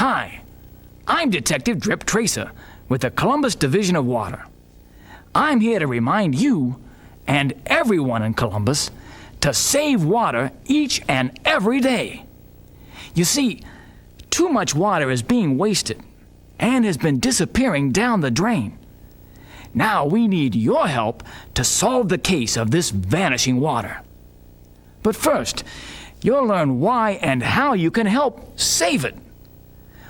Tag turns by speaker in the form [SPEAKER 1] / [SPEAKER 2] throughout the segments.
[SPEAKER 1] Hi, I'm Detective Drip Tracer with the Columbus Division of Water. I'm here to remind you and everyone in Columbus to save water each and every day. You see, too much water is being wasted and has been disappearing down the drain. Now we need your help to solve the case of this vanishing water. But first, you'll learn why and how you can help save it.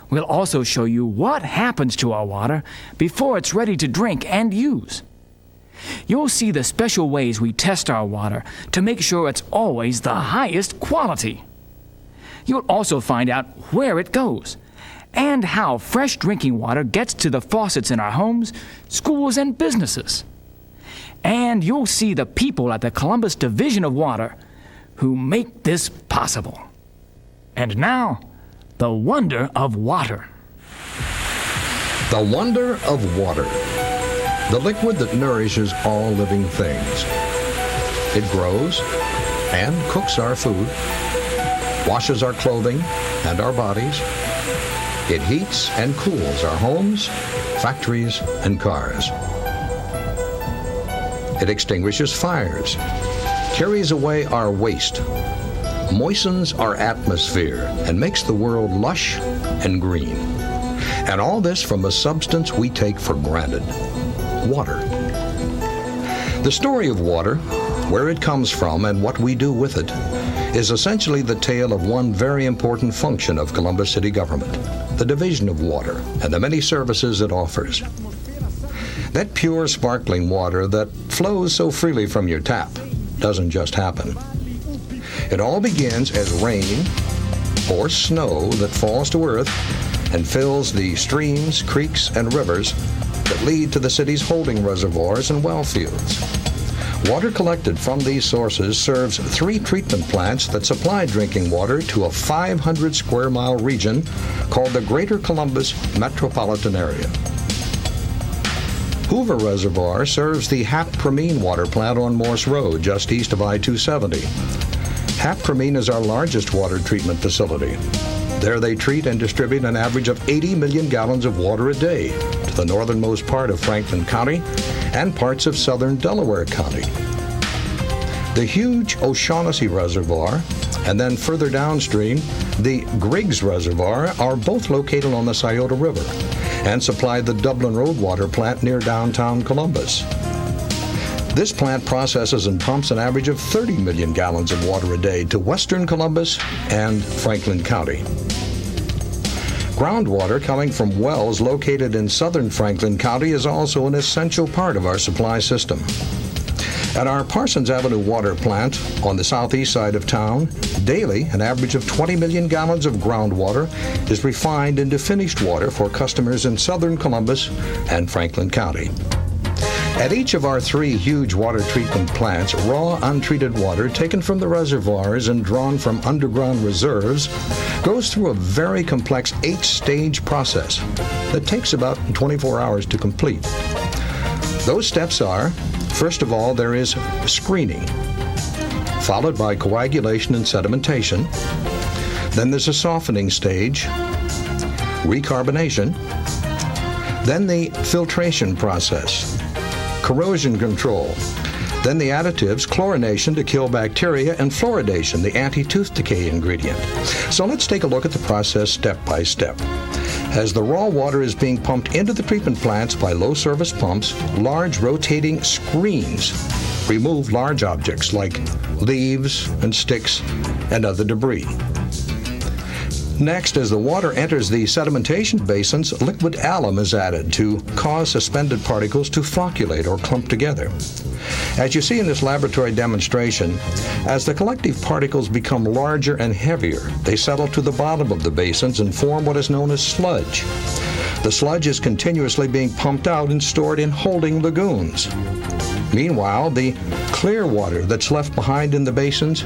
[SPEAKER 1] We'll also show you what happens to our water before it's ready to drink and use. You'll see the special ways we test our water to make sure it's always the highest quality. You'll also find out where it goes and how fresh drinking water gets to the faucets in our homes, schools, and businesses. And you'll see the people at the Columbus Division of Water who make this possible. And now, the wonder of water.
[SPEAKER 2] The wonder of water, the liquid that nourishes all living things. It grows and cooks our food, washes our clothing and our bodies. It heats and cools our homes, factories, and cars. It extinguishes fires, carries away our waste, moistens our atmosphere, and makes the world lush and green. And all this from a substance we take for granted, water. The story of water, where it comes from and what we do with it, is essentially the tale of one very important function of Columbus City government, the Division of Water, and the many services it offers. That pure, sparkling water that flows so freely from your tap doesn't just happen. It all begins as rain or snow that falls to earth and fills the streams, creeks, and rivers that lead to the city's holding reservoirs and well fields. Water collected from these sources serves 3 treatment plants that supply drinking water to a 500 square mile region called the Greater Columbus Metropolitan Area. Hoover Reservoir serves the Hap-Permine water plant on Morse Road, just east of I-270. Hap-Permine is our largest water treatment facility. There they treat and distribute an average of 80 million gallons of water a day to the northernmost part of Franklin County and parts of southern Delaware County. The huge O'Shaughnessy Reservoir and then further downstream, the Griggs Reservoir are both located on the Scioto River and supply the Dublin Road water plant near downtown Columbus. This plant processes and pumps an average of 30 million gallons of water a day to western Columbus and Franklin County. Groundwater coming from wells located in southern Franklin County is also an essential part of our supply system. At our Parsons Avenue water plant on the southeast side of town, daily an average of 20 million gallons of groundwater is refined into finished water for customers in southern Columbus and Franklin County. At each of our 3 huge water treatment plants, raw, untreated water taken from the reservoirs and drawn from underground reserves goes through a very complex 8-stage process that takes about 24 hours to complete. Those steps are, first of all, there is screening, followed by coagulation and sedimentation. Then there's a softening stage, recarbonation, then the filtration process, corrosion control, then the additives, chlorination to kill bacteria, and fluoridation, the anti-tooth decay ingredient. So let's take a look at the process step by step. As the raw water is being pumped into the treatment plants by low-service pumps, large rotating screens remove large objects like leaves and sticks and other debris. Next, as the water enters the sedimentation basins, liquid alum is added to cause suspended particles to flocculate or clump together. As you see in this laboratory demonstration, as the collective particles become larger and heavier, they settle to the bottom of the basins and form what is known as sludge. The sludge is continuously being pumped out and stored in holding lagoons. Meanwhile, the clear water that's left behind in the basins,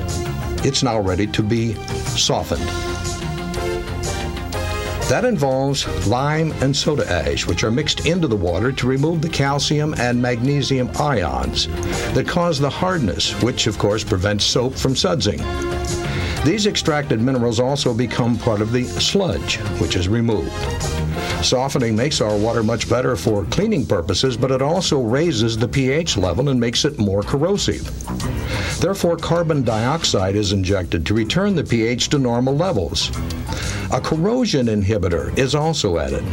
[SPEAKER 2] it's now ready to be softened. That involves lime and soda ash, which are mixed into the water to remove the calcium and magnesium ions that cause the hardness, which of course prevents soap from sudsing. These extracted minerals also become part of the sludge, which is removed. Softening makes our water much better for cleaning purposes, but it also raises the pH level and makes it more corrosive. Therefore, carbon dioxide is injected to return the pH to normal levels. A corrosion inhibitor is also added.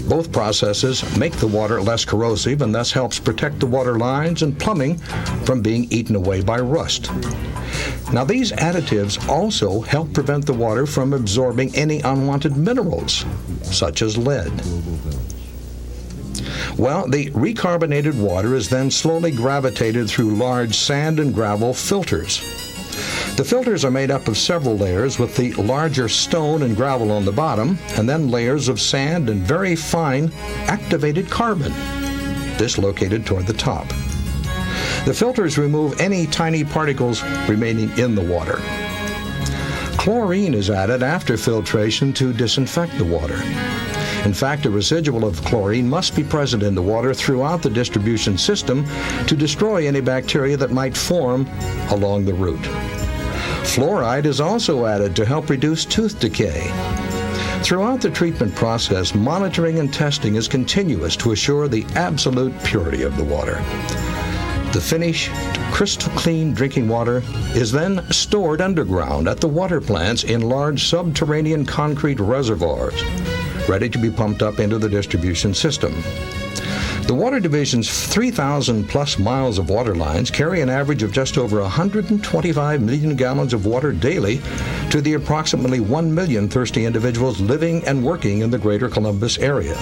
[SPEAKER 2] Both processes make the water less corrosive and thus helps protect the water lines and plumbing from being eaten away by rust. Now, these additives also help prevent the water from absorbing any unwanted minerals, such as lead. Well, the recarbonated water is then slowly gravitated through large sand and gravel filters. The filters are made up of several layers, with the larger stone and gravel on the bottom, and then layers of sand and very fine activated carbon, this located toward the top. The filters remove any tiny particles remaining in the water. Chlorine is added after filtration to disinfect the water. In fact, a residual of chlorine must be present in the water throughout the distribution system to destroy any bacteria that might form along the route. Fluoride is also added to help reduce tooth decay. Throughout the treatment process, monitoring and testing is continuous to assure the absolute purity of the water. The finished, crystal clean drinking water is then stored underground at the water plants in large subterranean concrete reservoirs, ready to be pumped up into the distribution system. The Water Division's 3,000 plus miles of water lines carry an average of just over 125 million gallons of water daily to the approximately 1 million thirsty individuals living and working in the greater Columbus area.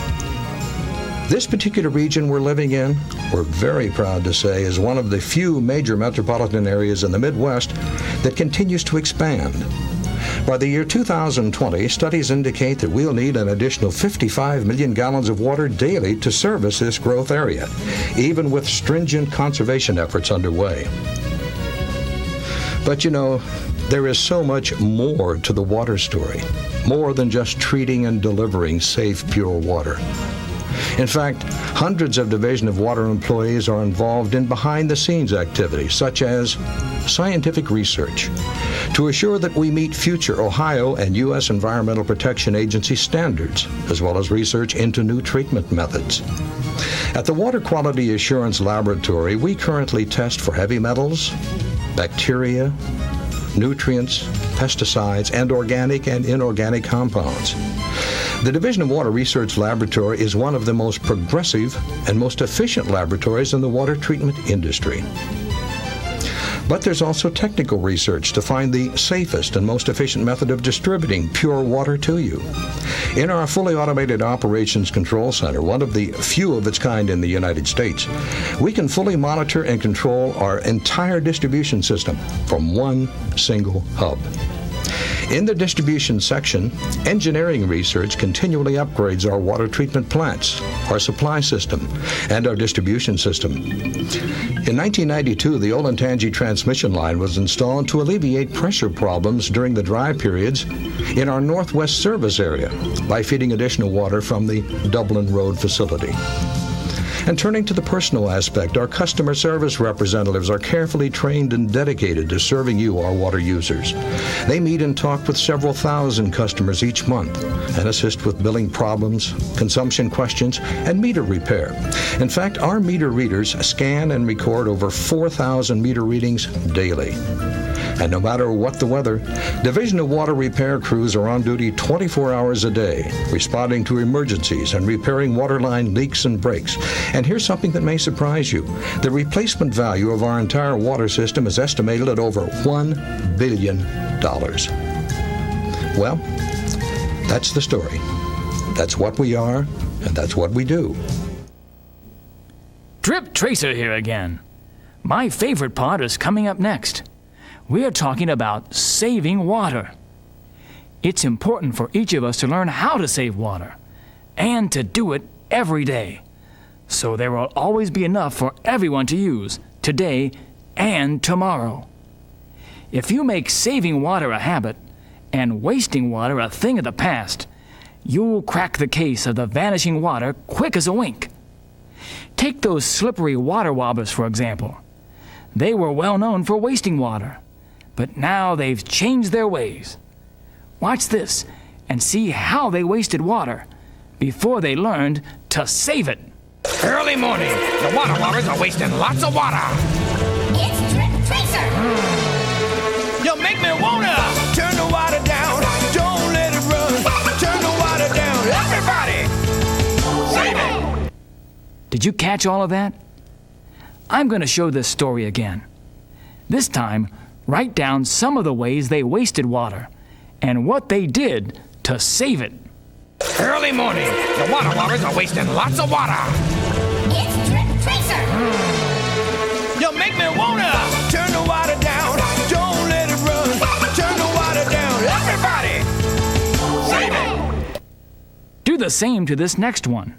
[SPEAKER 2] This particular region we're living in, we're very proud to say, is one of the few major metropolitan areas in the Midwest that continues to expand. By the year 2020, studies indicate that we'll need an additional 55 million gallons of water daily to service this growth area, even with stringent conservation efforts underway. But you know, there is so much more to the water story, more than just treating and delivering safe, pure water. In fact, hundreds of Division of Water employees are involved in behind-the-scenes activities, such as scientific research, to assure that we meet future Ohio and U.S. Environmental Protection Agency standards, as well as research into new treatment methods. At the Water Quality Assurance Laboratory, we currently test for heavy metals, bacteria, nutrients, pesticides, and organic and inorganic compounds. The Division of Water Research Laboratory is one of the most progressive and most efficient laboratories in the water treatment industry. But there's also technical research to find the safest and most efficient method of distributing pure water to you. In our fully automated operations control center, one of the few of its kind in the United States, we can fully monitor and control our entire distribution system from one single hub. In the distribution section, engineering research continually upgrades our water treatment plants, our supply system, and our distribution system. In 1992, the Olentangy transmission line was installed to alleviate pressure problems during the dry periods in our northwest service area by feeding additional water from the Dublin Road facility. And turning to the personal aspect, our customer service representatives are carefully trained and dedicated to serving you, our water users. They meet and talk with several thousand customers each month and assist with billing problems, consumption questions, and meter repair. In fact, our meter readers scan and record over 4,000 meter readings daily. And no matter what the weather, Division of Water repair crews are on duty 24 hours a day, responding to emergencies and repairing waterline leaks and breaks. And here's something that may surprise you. The replacement value of our entire water system is estimated at over $1 billion. Well, that's the story. That's what we are, and that's what we do.
[SPEAKER 1] Drip Tracer here again. My favorite part is coming up next. We're talking about saving water. It's important for each of us to learn how to save water and to do it every day, so there will always be enough for everyone to use today and tomorrow. If you make saving water a habit and wasting water a thing of the past, you'll crack the case of the vanishing water quick as a wink. Take those slippery water wobblers, for example. They were well known for wasting water. But now they've changed their ways. Watch this and see how they wasted water before they learned to save it.
[SPEAKER 3] Early morning, the water whoppers are wasting lots of water.
[SPEAKER 4] It's Drip Tracer.
[SPEAKER 3] You make me wanna turn the water down. Don't let it run. Turn the water down. Everybody, save it.
[SPEAKER 1] Did you catch all of that? I'm going to show this story again. This time, write down some of the ways they wasted water and what they did to save it.
[SPEAKER 3] Early morning, the water whoppers are wasting lots of water.
[SPEAKER 4] It's Drip Tracer.
[SPEAKER 3] You make me wanna turn the water down. Don't let it run. Turn the water down. Everybody, save it.
[SPEAKER 1] Do the same to this next one.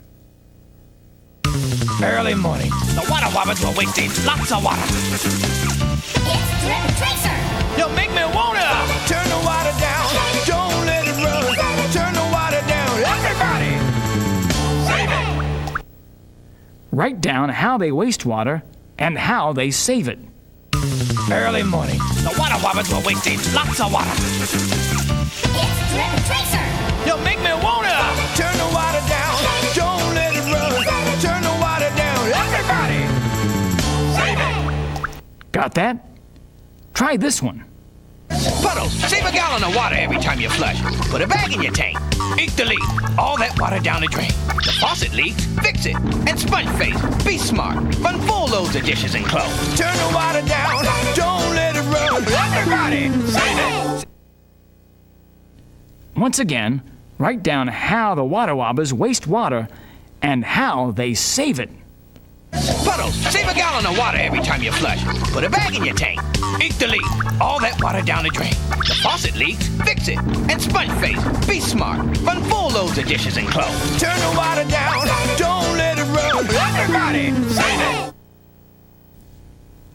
[SPEAKER 3] Early morning, the water whoppers were wasting lots of water.
[SPEAKER 4] It's Drip Tracer.
[SPEAKER 3] You make me wanna turn the water down. Don't let it run. Turn the water down. Everybody, save it.
[SPEAKER 1] Write down how they waste water and how they save it.
[SPEAKER 3] Early morning, the water whoppers were wasting lots of water.
[SPEAKER 4] It's Drip Tracer.
[SPEAKER 3] You make me wanna turn the water down. Don't let it run. Turn the water down. Everybody, save it.
[SPEAKER 1] Got that? Try this one.
[SPEAKER 3] Puddles, save a gallon of water every time you flush. Put a bag in your tank. Ink the leak. All that water down the drain. The faucet leaks, fix it. And sponge face, be smart. Run full loads of dishes and clothes. Turn the water down. Don't let it run. Everybody, save it.
[SPEAKER 1] Once again, write down how the water whoppers waste water and how they save it.
[SPEAKER 3] Puddles, save a gallon of water every time you flush. Put a bag in your tank. Ink the leak. All that water down the drain. The faucet leaks, fix it. And sponge face, be smart. Run full loads of dishes and clothes. Turn the water down. Don't let it run. Everybody, save it.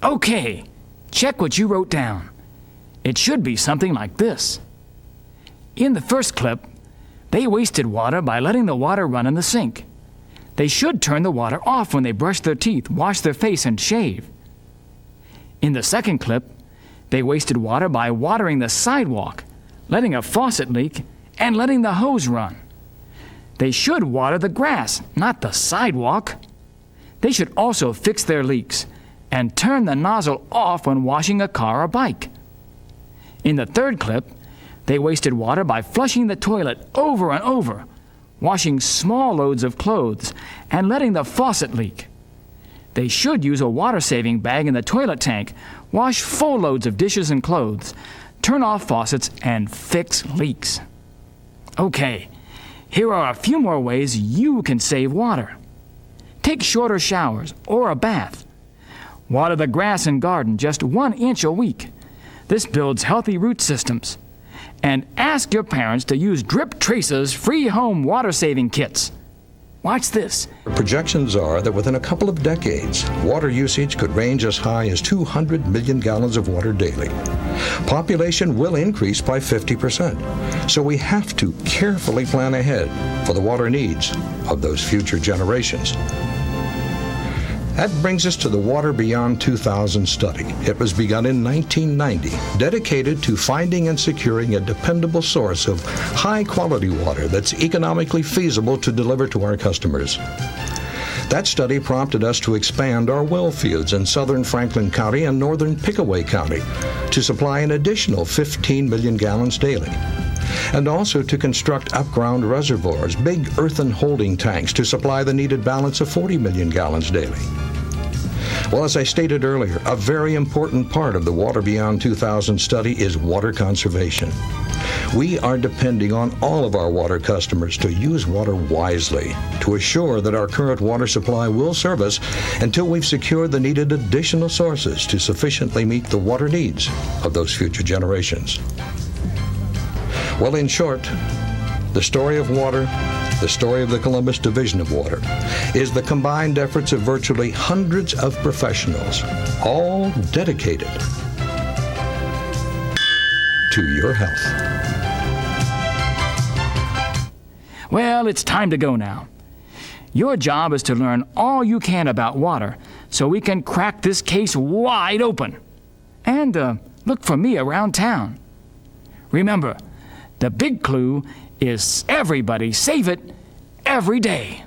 [SPEAKER 1] Okay, check what you wrote down. It should be something like this. In the first clip, they wasted water by letting the water run in the sink. They should turn the water off when they brush their teeth, wash their face, and shave. In the second clip, they wasted water by watering the sidewalk, letting a faucet leak, and letting the hose run. They should water the grass, not the sidewalk. They should also fix their leaks and turn the nozzle off when washing a car or bike. In the third clip, they wasted water by flushing the toilet over and over, washing small loads of clothes, and letting the faucet leak. They should use a water-saving bag in the toilet tank, wash full loads of dishes and clothes, turn off faucets, and fix leaks. Okay, here are a few more ways you can save water. Take shorter showers or a bath. Water the grass and garden just 1 inch a week. This builds healthy root systems. And ask your parents to use Drip Tracer's free home water-saving kits. Watch this.
[SPEAKER 2] Projections are that within a couple of decades, water usage could range as high as 200 million gallons of water daily. Population will increase by 50%, so we have to carefully plan ahead for the water needs of those future generations. That brings us to the Water Beyond 2000 study. It was begun in 1990, dedicated to finding and securing a dependable source of high-quality water that's economically feasible to deliver to our customers. That study prompted us to expand our well fields in southern Franklin County and northern Pickaway County to supply an additional 15 million gallons daily, and also to construct upground reservoirs, big earthen holding tanks to supply the needed balance of 40 million gallons daily. Well, as I stated earlier, a very important part of the Water Beyond 2000 study is water conservation. We are depending on all of our water customers to use water wisely, to assure that our current water supply will serve us until we've secured the needed additional sources to sufficiently meet the water needs of those future generations. Well, in short, the story of water, the story of the Columbus Division of Water, is the combined efforts of virtually hundreds of professionals, all dedicated to your health.
[SPEAKER 1] Well, it's time to go now. Your job is to learn all you can about water so we can crack this case wide open. And look for me around town. Remember, the big clue is everybody save it every day.